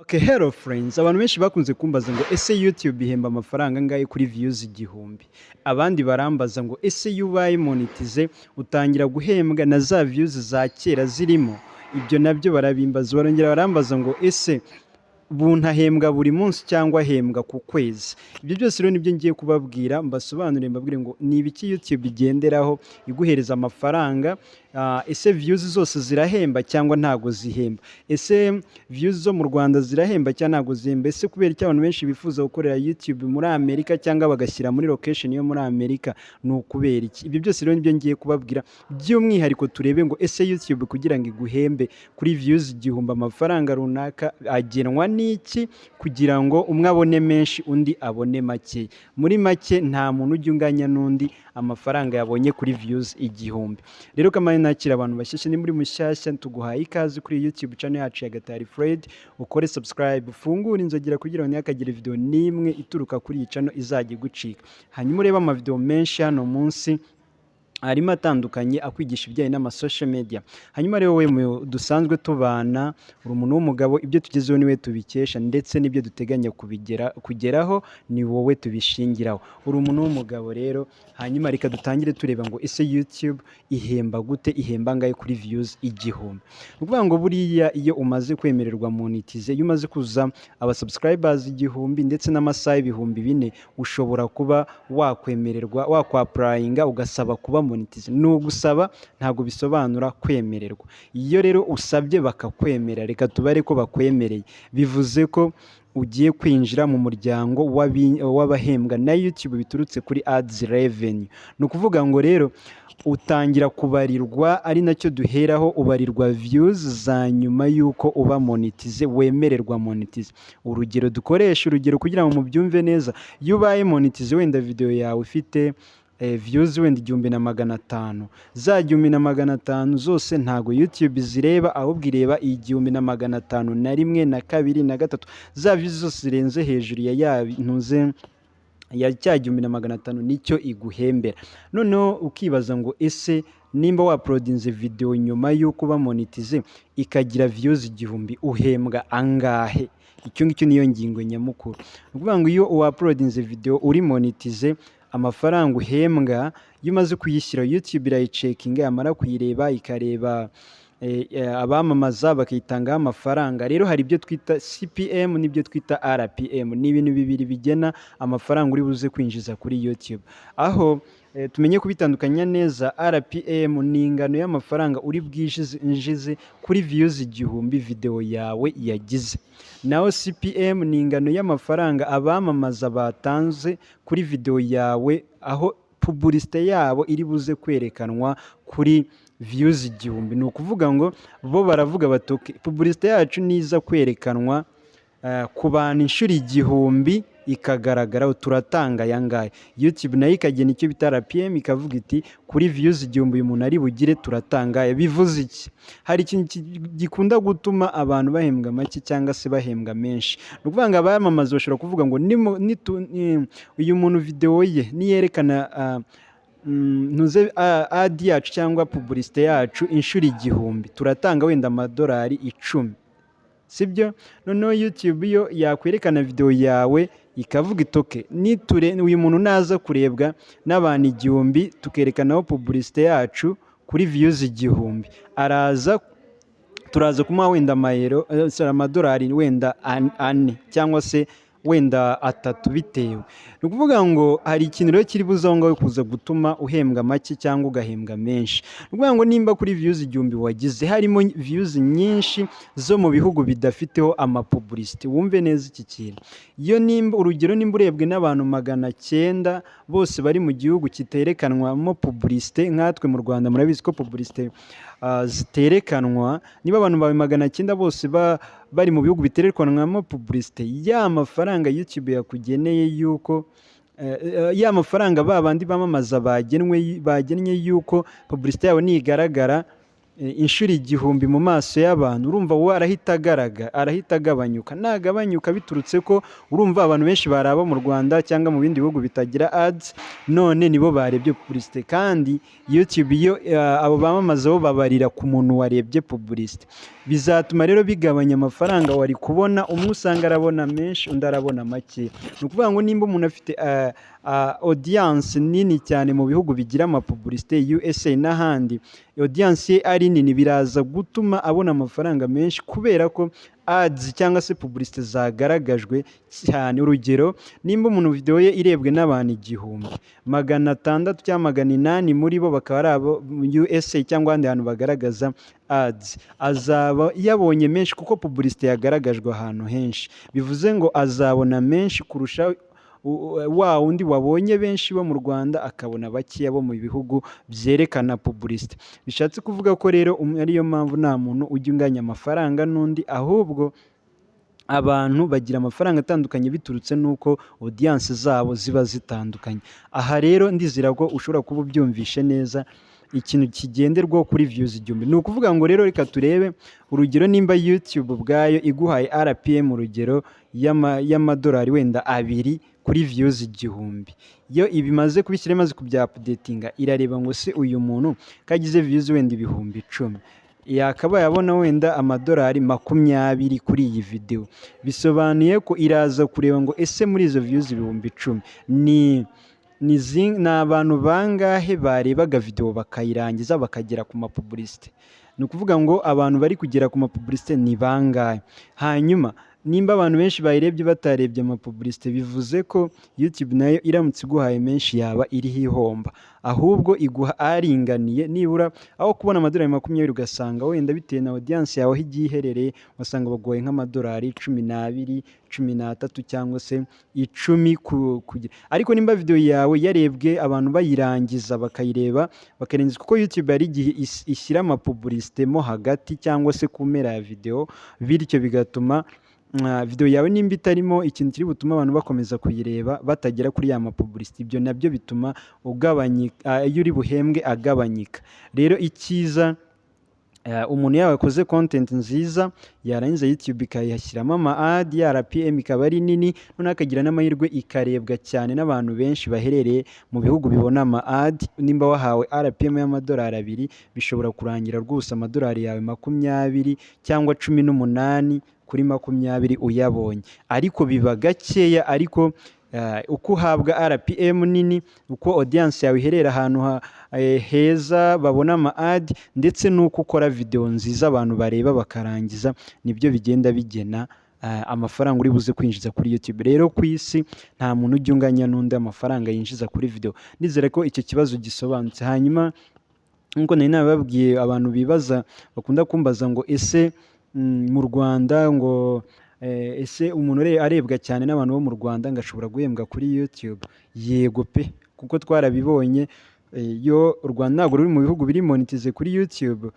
Okay, hello friends. Abantu benshi bakunze kumbaza ngo ese YouTube ihemba amafaranga angahe kuri views igihumbi. Abandi barambaza ngo ese iyo ubaye monetize utangira guhembwa na za views za kera zirimo. Ibyo nabyo barabimbaza. Barongera barambaza ngo ese umuntu ahembwa buri munsi cyangwa ahembwa ku kwezi. Ibyo byose rero nibyo ngiye kubabwira, mbasobanurire mbabwire ngo ni ibiki YouTube igenderaho iguhereza amafaranga. Ese views zose zirahemba cyangwa ntago zihemba? Ese views zo mu Rwanda zirahemba cyangwa ntago zihemba? Ese kubera iki abantu benshi bifuza gukorera YouTube muri Amerika cyangwa bagashyira muri location yo muri Amerika, ni ukubera iki? Ibyo byose rero nibyo ngiye kubabwira, by'umwihariko turebe ngo ese YouTube kugira ngo iguhembe kuri views igihumbi amafaranga runaka agenwa n'iki, kugira ngo umwe abone menshi undi abone make. Muri make nta muntu ujya unganya n'undi amafaranga yabonye kuri views igihumbi. Rero kamari nakira abantu bashyashya, ni muri mushyashya tuguhaye ikaze kuri YouTube channel yacu ya Gatari Fred, ukore subscribe, ufungure inzogera kugira ngo ntihakagire video n'imwe ituruka kuri iyi channel izajya gucika. Hanyuma urebe amavideo menshi hano munsi arimo atandukanye akwigisha ibijyanye n'ama social media. Hanyuma rero wowe dusanzwe tubana, uri umuntu w'umugabo, ibyo tugezeho niwe tubikesha ndetse n'ibyo duteganya kugeraho ni wowe tubishingiraho. Uri umuntu w'umugabo rero, hanyuma reka dutangire tureba ngo ese YouTube ihemba gute, ihemba ngahe kuri views igihumbi. Ukuvuga ngo buriya iyo umaze kwemererwa monetize, iyo umaze kuza aba subscribers igihumbi ndetse n'amasaha ibihumbi 4, ushobora kuba wakwemererwa, wakwapplyinga ugasaba kuba monetize. Nugusaba ntago bisobanura kwemererwa. Iyo rero usabye bakakwemera, reka tubare ko bakwemereye, bivuze ko ugiye kwinjira mu muryango w'abahembwa na YouTube biturutse kuri ads revenue. Ni ukuvuga ngo rero utangira kubarirwa, ari nacyo duheraho, ubarirwa views za nyuma yuko uba monetize, wemererwa monetize. Urugero dukoresha urugero kugira ngo mubyumve neza, iyo ubaye monetize wenda video yawe ifite views wenda 1500, za 1500 zose ntago YouTube zireba, ahubwo ireba 1500 na rimwe na kabiri na gatatu. Za views zose zirenze hejuru ya ntuze ya cya 1500 nicyo iguhembera. Noneho ukibaza ngo ese nimba wauploadinze video nyuma yuko uba monetize ikagira views igihumbi, uhembwa angahe? Icyo ngicyo niyo ngingo nyamukuru. Ukuvuga ngo iyo uploadinze video uri monetize, amafaranga uhembwa iyo umaze kuyishyira YouTube irayicekinga, yamara kuyireba ikareba abamamaza bakitangaho amafaranga. Rero hari ibyo twita CPM n'ibyo twita RPM, ni ibintu bibiri bigena amafaranga uri buze kwinjiza kuri YouTube. Aho tumenye kubitandukanya neza, RPM ni ingano y'amafaranga uri bwinjize kuri views igihumbi video yawe yagize. Naho CPM ni ingano y'amafaranga abamamaza batanze kuri video yawe, aho publicité yabo iri buze kwerekanwa kuri views igihumbi. Ni ukuvuga ngo bo baravuga batoke publicité yacu niza kwerekanwa ku bantu inshuro igihumbi ikagaragara, turatanga yangahe. YouTube nayo ikagena icyo bita RPM, ikavuga iti kuri views igihumbi uyu muntu ari bugire turatanga. Bivuze iki? Hari ikintu gikunda gutuma abantu bahembwa make cyangwa se bahembwa menshi. Ni ukuvuga ngo abamamaza bashobora kuvuga ngo uyu muntu video ye niyerekana ntuze ad yacu cyangwa publicité yacu inshuro igihumbi, turatanga wenda amadolari 10, sibyo? Noneho YouTube yo yakwerekana video yawe ikavuga itoke uyu muntu naza kurebwa n'abantu igihumbi, tukerekanaho publicité yacu kuri views igihumbi, turaza kumuha wenda amadolari wenda 4 cyangwa se wenda 3 bitewe. Ni ukuvuga ngo hari ikintu rero kiri buzaho ngaho kuza gutuma uhembwa make cyangwa ugahembwa menshi. Ni ukuvuga ngo nimba kuri views igihumbi wagize harimo views nyinshi zo mu bihugu bidafiteho amapublicity, wumve neza iki kintu. Iyo nimba urugero nimba urebwe n'abantu 900 bose bari mu gihugu kiterekanwamo publicity, nkatwe mu Rwanda murabizi ko publicity ziterekanwa, niba abantu bawe 900 bose bari mu bihugu biterekanwamo publicity, ya mafaranga YouTube yakugeneye yuko ya mafaranga babandi bamamaza bagennye yuko publicity yawe nigaragara inshuro igihumbi mu maso y'abantu, urumva wowe arahita agabanyuka. Nagabanyuka biturutse ko urumva abantu benshi bari abo mu Rwanda cyangwa mu bindi bihugu bitagira ads, none nibo barebye publicité, kandi YouTube iyo abo bamamaza bo babarira ku muntu warebye publicité. Bizatuma rero bigabanya amafaranga wari kubona, umwe usanga arabona menshi undi arabona make. Ni ukuvuga ngo nimba umuntu afite audience nini cyane mu bihugu bigira amapublicité USA n'ahandi, audience ye ari nini, biraza gutuma abona amafaranga menshi kubera ko ads cyangwa se publicité zagaragajwe cyane. Urugero, nimba umuntu video ye irebwe n'abantu 1000, 600 cyangwa 800 muri bo bakaba ari abo USA cyangwa ahandi hantu bagaragaza ads, azaba yabonye menshi kuko publicité yagaragajwe ahantu henshi. Bivuze ngo azabona menshi kurusha wa undi wabonye benshi bo mu Rwanda akabona bakeya bo mu bihugu byerekana publicité. Bishatse kuvuga ko rero ariyo mpamvu nta muntu ujya unganya amafaranga n'undi, ahubwo abantu bagira amafaranga atandukanye biturutse n'uko audience zabo ziba zitandukanye. Aha rero ndizera ko ushobora kuba ubyumvishe neza ikintu kigenderwaho kuri views 1000. Ni ukuvuga ngo rero reka turebe urugero, nimba YouTube ubwayo iguhaye RPM urugero y'amadolari wenda 2 kuri views 1000, iyo ibimaze kubishyira imaze kubya updatinga, irareba ngo se uyu muntu kagize views wenda 10,000, yakaba yabona wenda amadolari 20 kuri iyi video. Bisobanuye ko iraza kureba ngo ese muri izo views 10,000 ni abantu bangahe barebaga video bakayirangiza bakagera ku mapublicité. Ni ukuvuga ngo abantu bari kugera ku mapublicité ni bangahe. Hanyuma nimba abantu benshi bayirebye batarebye amapublicité, bivuze ko YouTube nayo iramutse iguhaye menshi yaba iriho ihomba, ahubwo iguha aringaniye. Nibura aho kubona amadolari 20 ugasanga wenda bitewe na audience yawe aho igiye iherereye, ugasanga bagoye nk'amadolari 12, 13 cyangwa se 10 kugira. Ariko nimba video yawe yarebwe abantu bayirangiza bakayireba bakarenza, kuko YouTube ari igihe ishyira amapublicité mo hagati cyangwa se ku mpera ya video, bityo bigatuma video yawe nimba itarimo ikintu kiri butuma abantu bakomeza kuyireba batagera kuri ya mapublicité, ibyo nabyo bituma ugabanyika, iyo uri buhembwe agabanyika. Rero icyiza umuntu yakoze content nziza yarangiza YouTube ikayashyiramo ama ad, ya RPM ikaba ari nini, none akagira n'amahirwe ikarebwa cyane n'abantu benshi baherereye mu bihugu bibona ama ad. Nimba wahawe RPM y'amadolari 2, bishobora kurangira rwose amadolari yawe 20 cyangwa 18 kuri 20 uyabonye, ariko biba gakeya. Ariko uko uhabwa RPM nini, uko audience yawe iherera ahantu heza babona ama ad, ndetse n'uko ukora video nziza abantu bareba bakarangiza, nibyo bigenda bigena amafaranga uri buze kwinjiza kuri YouTube. Rero ku isi nta muntu ujya unganya n'undi amafaranga yinjiza kuri video. Nizere ko icyo kibazo gisobanutse. Hanyuma nkuko nari nababwiye, abantu bibaza bakunda kumbaza ngo ese mu Rwanda ngo ese umuntu arebwa cyane n'abantu bo mu Rwanda ngashobora guhembwa kuri YouTube? Yego pe, kuko twarabibonye. Yo u Rwanda ntabwo ruri mu bihugu biri monetize kuri YouTube,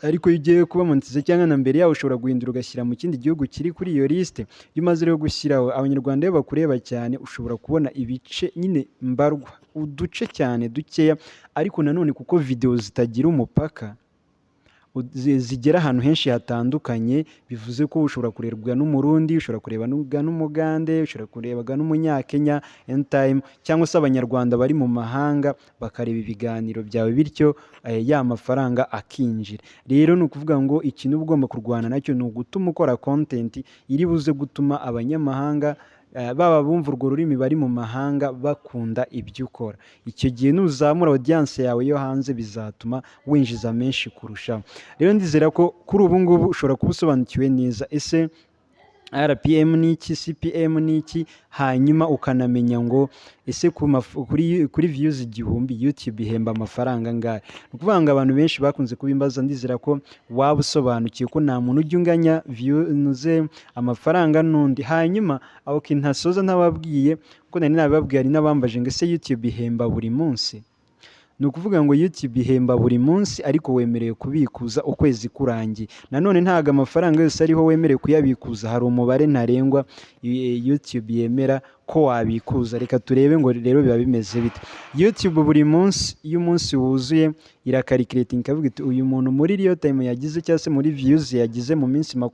ariko iyo ugiye kuba monetize cyangwa na mbere yawe ushobora guhindura ugashyira mu kindi gihugu kiri kuri iyo liste. Iyo umaze rero gushyiraho, abanyarwanda iyo bakureba cyane ushobora kubona ibice nyine mbarwa, uduce cyane dukeya, ariko nanone kuko video zitagira umupaka zigera ahantu henshi hatandukanye, bivuze ko ushobora kurebwa n'Umurundi, ushobora kurebwa n'Umugande, ushobora kurebwa n'Umunyakenya anytime, cyangwa se abanyarwanda bari mu mahanga bakareba ibiganiro byawe, bityo ya mafaranga akinjira. Rero ni ukuvuga ngo ikintu uba ugomba kurwana nacyo ni ugutuma ukora content iri buze gutuma abanyamahanga baba bumva urwo rurimi bari mu mahanga bakunda ibyo ukora. Icyo gihe nuzamura audience yawe yo hanze bizatuma winjiza menshi kurushaho. Rero ndizera ko kuri ubu ngubu ushobora kuba usobanukiwe neza ese RPM ni iki, CPM ni iki, hanyuma ukanamenya ngo ese kuri views 1000 YouTube ihemba amafaranga angahe. Ni ukuvuga ngo abantu benshi bakunze kubimbaza, ndizera ko waba usobanukiye ko nta muntu ujya unganya views amafaranga n'undi. Hanyuma aho kintasoza ntababwiye ko nari nabibabwiye, ari n'abambaje ngo ese YouTube ihemba buri munsi? Ni ukuvuga ngo YouTube ihemba buri munsi, ariko wemerewe kubikuza ukwezi kurangiye. Nanone ntago amafaranga yose ariho wemerewe kuyabikuza, hari umubare ntarengwa YouTube yemera ko wabikuza. Reka turebe ngo rero biba bimeze bite. YouTube buri munsi iyo umunsi wuzuye irakarikiratinga ikavuga iti uyu muntu muri real time yagize cyangwa se muri views yagize mu minsi mu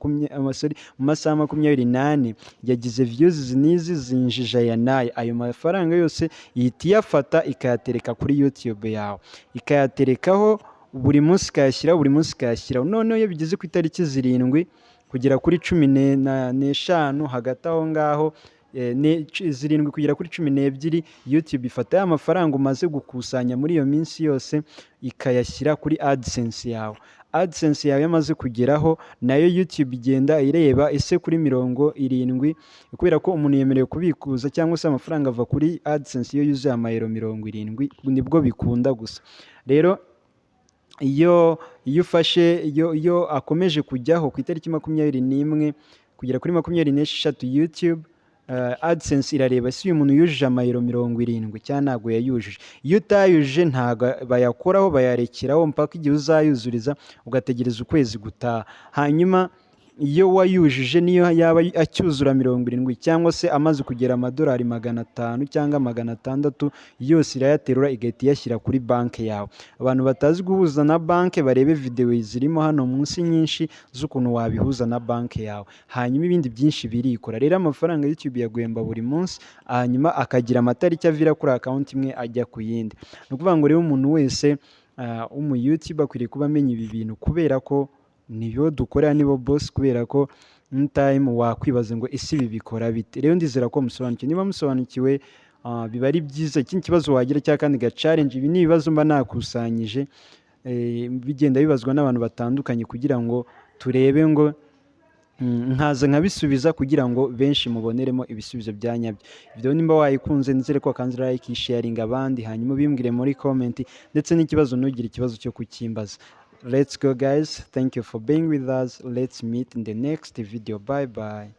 masaha 24 yagize views n'izi zinjije aya n'aya, ayo mafaranga yose ihita iyafata ikayatereka kuri YouTube yawe, ikayaterekaho buri munsi ikayashyiraho. Noneho iyo bigeze ku itariki 7 kugera kuri 15 hagati aho ngaho 7 kugera kuri 12 YouTube ifata ya mafaranga umaze gukusanya muri iyo minsi yose ikayashyira kuri AdSense yawe. AdSense yawe yamaze kugeraho nayo YouTube igenda ireba ese kuri 70, kubera ko umuntu yemerewe kubikuza cyangwa se amafaranga ava kuri AdSense iyo yuzuye amayero 70 nibwo bikunda gusa. Rero iyo ufashe iyo akomeje kujyaho ku itariki 21 kugera kuri 26 YouTube AdSense irareba si uyu muntu yujuje amayero 70 cyangwa ntabwo yayujuje. Iyo utayujuje ntabwo bayakoraho, bayarekeraho mpaka igihe uzayuzuriza ugategereza ukwezi gutaha. Hanyuma iyo wayujuje niyo yaba acyuzura 70 cyangwa se amaze kugera amadolari 500 cyangwa 600 yose irayaterura igahita iyashyira kuri banki yawe. Abantu batazi guhuza na banki barebe video zirimo hano munsi nyinshi z'ukuntu wabihuza na banki yawe, hanyuma ibindi byinshi birikora. Rero amafaranga YouTube yaguhemba buri munsi, hanyuma akagira amatariki avira kuri account imwe ajya ku yindi. Ni ukuvuga ngo rero umuntu wese umu YouTube akwiriye kuba amenya ibi bintu, kubera ko niyo dukorera, nibo boss, kubera ko time wakwibaza ngo isi ibi bikora bite. Rero ndizera ko musobanukiwe. Niba musobanukiwe biba ari byiza. Ikindi kibazo wagira cya kandi ga challenge, ibi ni ibibazo mba nakusanyije bigenda bibazwa n'abantu batandukanye kugira ngo turebe ngo nkaza nkabisubiza kugira ngo benshi muboneremo ibisubizo bya nyabyo. Video nimba wayikunze nizere ko wakanze like, sharing abandi, hanyuma bimbwire muri comment, ndetse n'ikibazo ntugire ikibazo cyo kukimbaza. Let's go guys, thank you for being with us. Let's meet in the next video. Bye bye.